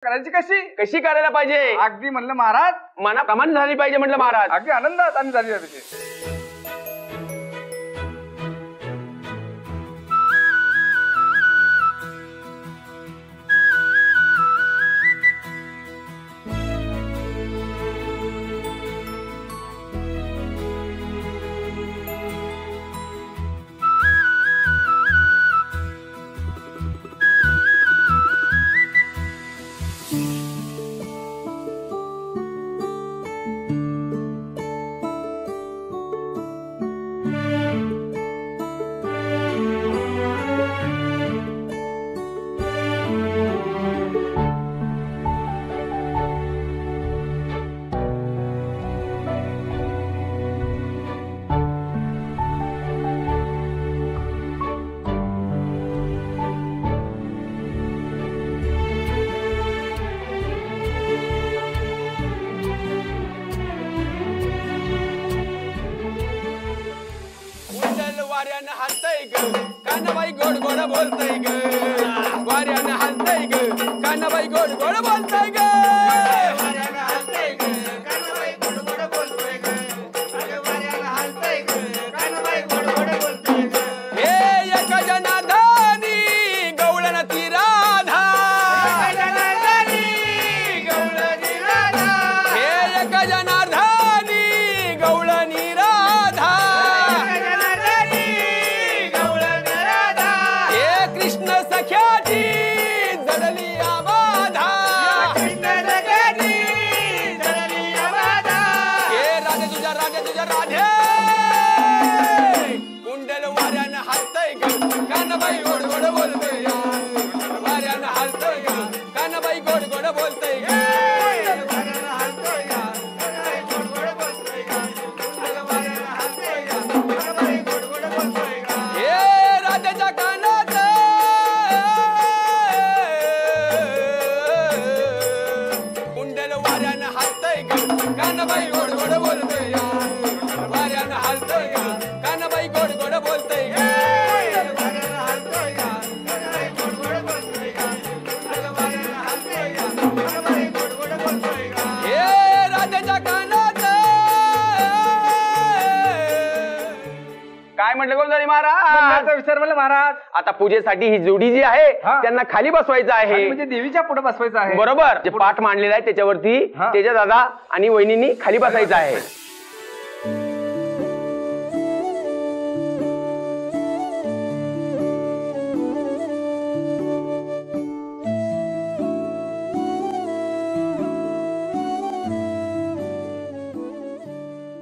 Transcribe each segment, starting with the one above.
करायची कशी कशी करायला पाहिजे? अगदी म्हणलं महाराज, मनाप्रमाणे झाली पाहिजे म्हटलं महाराज. अगदी आनंदात आणि झाली पाहिजे. वाऱ्यानं हलतय ग कानाबाई गोड गोड बोलतय ग. वाऱ्यानं हलतय ग कानाबाई गोड गोड बोलतय ग. वाऱ्यानं हलतय ग कानाबाई गोड गोड बोलतय ग. वाऱ्यानं हलतय ग कानाबाई गोड गोड बोलतय ग. हे एक जनार्दनी गवळण ती राधा. एक जनार्दनी गवळण ती राधा. हे एक जनार्दनी गवळणी राधा. सख्याची जडली आबाधा. कृष्ण सख्याची जडली आबाधा. हे राधे तुझ्या राधे तुझ्या राधे. कुंडल वाऱ्यानं हलतय ग कानाबाई गोड गोड बोलतय. वाऱ्यानं हलतय ग कानाबाई गोड गोड बोलतय ग. वाऱ्यानं हलतय ग कानाबाई गोड गोड बोलतय ग. वाऱ्यानं हलतय ग कानाबाई गोड गोड बोलतय ग. हे राधेच्या कानात वाऱ्यानं हलतय ग कानाबाई गोड गोड बोलतय. वाऱ्यानं हलतय ग कानाबाई गोड गोड बोलतय ग. वाऱ्यानं हलतय ग कानाबाई गोड गोड बोलतय ग. वाऱ्यानं हलतय ग कानाबाई गोड गोड बोलतय ग. हे राधेच्या कानात काय म्हटलं गोंधळी महाराज? विचार म्हणलं महाराज, आता पूजेसाठी ही जोडी जी आहे त्यांना खाली बसवायचं आहे. म्हणजे देवीच्या पुढे बसवायचं आहे. बरोबर. जे पाठ मांडलेला आहे त्याच्यावरती त्याच्या दादा आणि वहिनींनी खाली बसायचं आहे.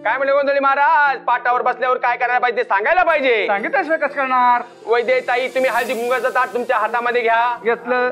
काय म्हणले गोंधळी महाराज? पाटावर बसल्यावर काय करायला पाहिजे ते सांगायला पाहिजे. सांगितल्याशिवाय कसं करणार? वैद्य ताई, तुम्ही हळदी कुंकवाचं ताट तुमच्या हातामध्ये घ्या. घेतलं.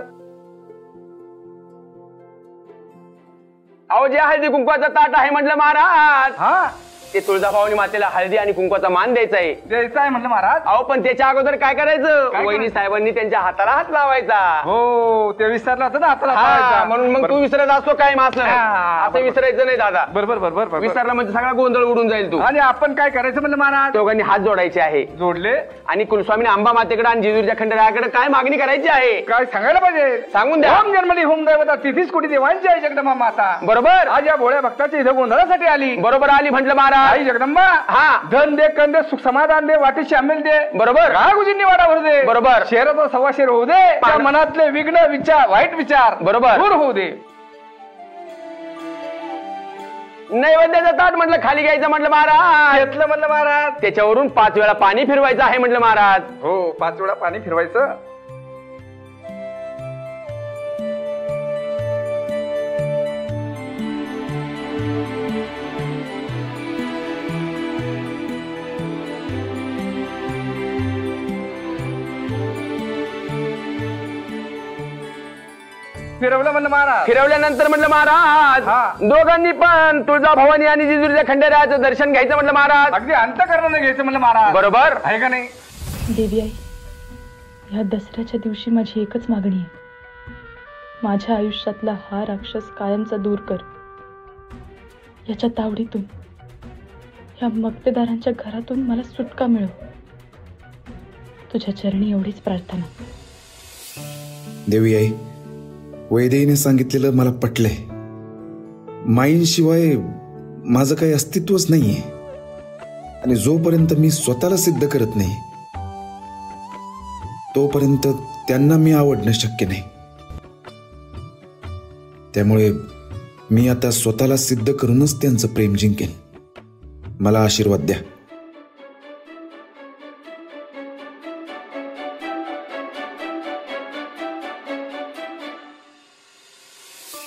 अहो, जे हळदी कुंकवाचं ताट आहे म्हटलं महाराज, हा ते तुळजाभवानी मातेला हळदी आणि कुंकवाचा मान द्यायचा आहे. द्यायचं आहे म्हटलं महाराज. अहो, पण त्याच्या अगोदर काय करायचं? वहिनी साहेबांनी त्यांच्या हाताला हात लावायचा. हो, ते विसरला होता ना हाताला. म्हणून मग तू विसरत असतो काय मासलं असं विसरायचं नाही दादा. बरोबर बरोबर. विसरला म्हणजे सगळा गोंधळ उडून जाईल तू. आणि आपण काय करायचं म्हणलं महाराज? दोघांनी हात जोडायचे आहे. जोडले. आणि कुलस्वामी अंबा मातेकडे आणि जेजुरीच्या खंडेरायाकडे काय मागणी करायची आहे काय सांगायला पाहिजे? सांगून द्या. होम जन्मली होम दैवता 33 कोटी देवांची आहे जगदंबा माता. बरोबर. आज या भोळ्या भक्ताची इथं गोंधळासाठी आली. बरोबर आली म्हटलं महाराज. आई जगदंबा, हा, धन दे, कंदे, सुख समाधान दे, वाटी शामिल दे. बरोबर. गुजींनी वाडा भरू दे. बरोबर. शेर सव्वा शेर होऊ दे. मनातले विघ्न विचार, वाईट विचार बरोबर दूर होऊ दे. नैवेद्याचं ताट म्हटलं खाली घ्यायचं म्हटलं महाराज. घेतलं म्हणलं महाराज. त्याच्यावरून 5 वेळा पाणी फिरवायचं आहे म्हटलं महाराज. हो, 5 वेळा पाणी फिरवायचं. फिरवलं म्हणलं महाराज. फिरवल्यानंतर म्हटलं महाराज, दोघांनी पण तुळजाभवानी आणि जेजुरीच्या खंडेरायाचं दर्शन घ्यायचं म्हटलं महाराज. अगदी अंतःकरणाने घ्यायचं म्हणलं महाराज. बरोबर आहे का नाही? देवी आई, ह्या दसऱ्याच्या दिवशी माझी एकच मागणी आहे. माझ्या आयुष्यातला हा राक्षस कायमचा दूर कर. याच्या तावडीतून, या मक्तेदारांच्या घरातून मला सुटका मिळव. तुझ्या चरणी एवढीच प्रार्थना. देवी आई, वैदेहीने सांगितलेलं मला पटलंय. माईंशिवाय माझं काही अस्तित्वच नाहीये आणि जोपर्यंत मी स्वतःला सिद्ध करत नाही तोपर्यंत त्यांना मी आवडणं शक्य नाही. त्यामुळे मी आता स्वतःला सिद्ध करूनच त्यांचं प्रेम जिंकेन. मला आशीर्वाद द्या.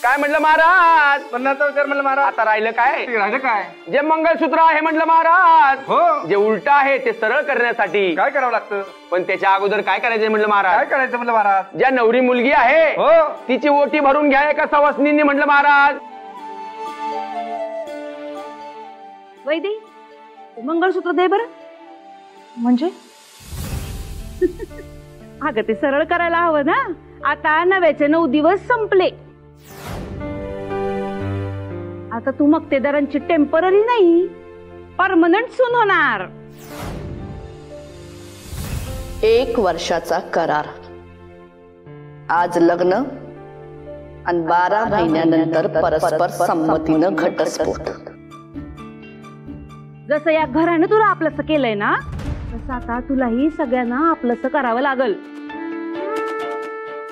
काय म्हटलं महाराज? म्हणण्याचा विचार म्हणलं महाराज. आता राहिलं काय? राहिलं काय? जे मंगळसूत्र आहे म्हटलं महाराज, हो. जे उलट आहे ते सरळ करण्यासाठी काय करावं लागतं? पण त्याच्या अगोदर काय करायचं म्हटलं काय महाराज? करायचं म्हणलं महाराज? ज्या नवरी मुलगी आहे हो. तिची ओटी भरून घ्या एका सवासनींनी म्हटलं महाराज. वैदी मंगळसूत्र दे बरं. म्हणजे अगं ते सरळ करायला हवं ना. आता नव्याचे 9 दिवस संपले. आता तू मक्तेदारांची टेम्पररी नाही परमनंट सून होणार. 1 वर्षाचा करार. आज लग्न आणि 12 महिन्यानंतर परस्पर संमतीनं घटस्फोट. जसं या घरानं तुला आपलंसं केलंय ना तसं आता तुलाही सगळ्यांना आपलंसं करावं लागल.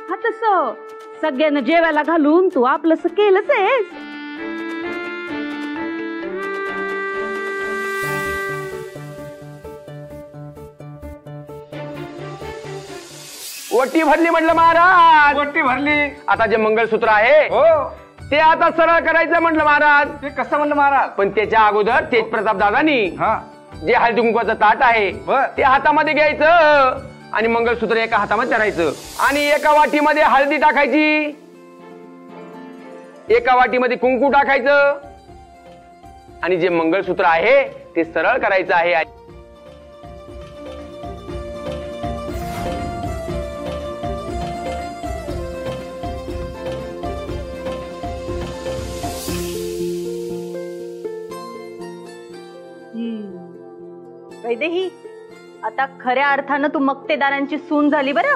हा तसं सगळ्यांना जेवायला घालून तू आपलंसं केलंच आहेस. ओटी भरली म्हटलं महाराज. ओटी भरली. आता जे मंगळसूत्र आहे हो. ते आता सरळ करायचं म्हटलं महाराज. ते कसं म्हणलं महाराज? पण त्याच्या अगोदर तेज प्रताप दादानी हा. जे हळदी कुंकवाचं ताट आहे बर. ते हातामध्ये घ्यायचं आणि मंगळसूत्र एका हातामध्ये धरायचं आणि एका वाटीमध्ये हळदी टाकायची, एका वाटीमध्ये कुंकू टाकायचं आणि जे मंगळसूत्र आहे ते सरळ करायचं आहे. वैदेही आता खऱ्या अर्थानं तू मक्तेदारांची सून झाली बरं.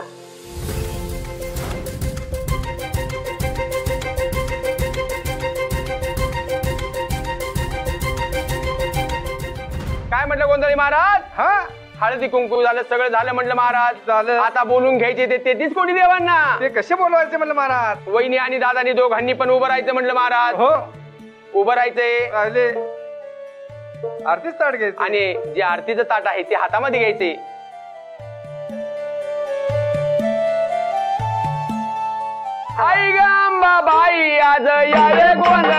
काय म्हटलं गोंधळी महाराज? हा. हळदी कुंकू झालं, सगळं झालं म्हटलं महाराज. झालं. आता बोलून घ्यायचे ते 33 कोटी देवांना. ते कसे बोलवायचे म्हणलं महाराज? वहिनी आणि दादानी दोघांनी पण उभं राहायचं म्हटलं महाराज. हो. उभं राहायचंय राहिले. आरतीच ताट घ्यायचं आणि जे आरतीचं ताट आहे ते हातामध्ये घ्यायचे. आई गांबा बाई आज या रे गोंधळी